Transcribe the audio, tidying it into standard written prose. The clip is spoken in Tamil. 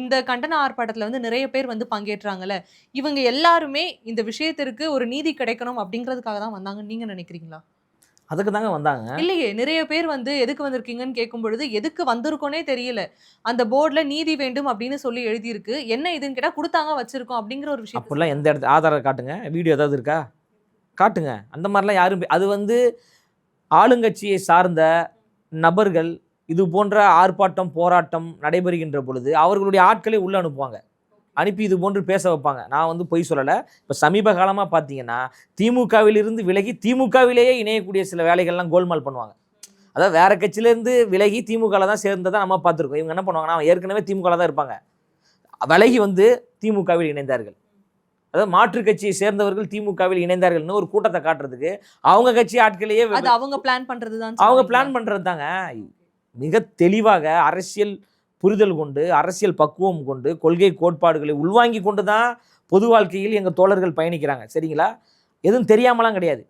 இந்த கண்டன ஆர்ப்பாட்டத்துல வந்து நிறைய பேர் வந்து பங்கேற்றாங்கல்ல. இவங்க எல்லாருமே இந்த விஷயத்திற்கு ஒரு நீதி கிடைக்கணும் அப்படிங்கிறதுக்காக தான் வந்தாங்கன்னு நீங்க நினைக்கிறீங்களா? அதுக்கு தாங்க வந்தாங்க. இல்லையே! நிறைய பேர் வந்து எதுக்கு வந்திருக்கீங்கன்னு கேட்கும்பொழுது, எதுக்கு வந்திருக்கோன்னே தெரியல. அந்த போர்ட்ல நீதி வேண்டும் அப்படின்னு சொல்லி எழுதியிருக்கு. என்ன இதுன்னு கேட்டா, குடுத்தாங்க வச்சிருக்கோம் அப்படிங்கிற ஒரு விஷயத்த அப்படிலாம் எந்த இடத்துல ஆதாரம் காட்டுங்க. வீடியோ ஏதாவது இருக்கா? காட்டுங்க. அந்த மாரிலாம் யாரும் அது வந்து ஆளுங்கட்சியை சார்ந்த நபர்கள் இது போன்ற ஆர்ப்பாட்டம், போராட்டம் நடைபெறுகின்ற பொழுது அவர்களுடைய ஆட்களை உள்ள அனுப்புவாங்க. அனுப்பி இது போன்று பேச வைப்பாங்க. நான் வந்து பொய் சொல்லல. இப்ப சமீப காலமா பார்த்தீங்கன்னா, திமுகவிலிருந்து விலகி திமுகவிலேயே இணையக்கூடிய சில வேலைகள்லாம் கோல்மால் பண்ணுவாங்க. அதாவது வேற கட்சியிலேருந்து விலகி திமுகல தான் சேர்ந்தத நம்ம பார்த்துருக்கோம். இவங்க என்ன பண்ணுவாங்கன்னா, ஏற்கனவே திமுகல தான் இருப்பாங்க. விலகி வந்து திமுகவில் இணைந்தார்கள். அதாவது மாற்றுக் கட்சியை சேர்ந்தவர்கள் திமுகவில் இணைந்தார்கள்னு ஒரு கூட்டத்தை காட்டுறதுக்கு, அவங்க கட்சி ஆட்களையே அது அவங்க பிளான் பண்றது தான் அவங்க சொல்றீங்களா? பிளான் பண்றது தாங்க. மிக தெளிவாக அரசியல் புரிதல் கொண்டு, அரசியல் பக்குவம் கொண்டு, கொள்கை கோட்பாடுகளை உள்வாங்கிக் கொண்டு தான் பொது வாழ்க்கையில் எங்க தோழர்கள் பயணிக்கிறாங்க. சரிங்களா? எதுவும் தெரியாமலாம் கிடையாது.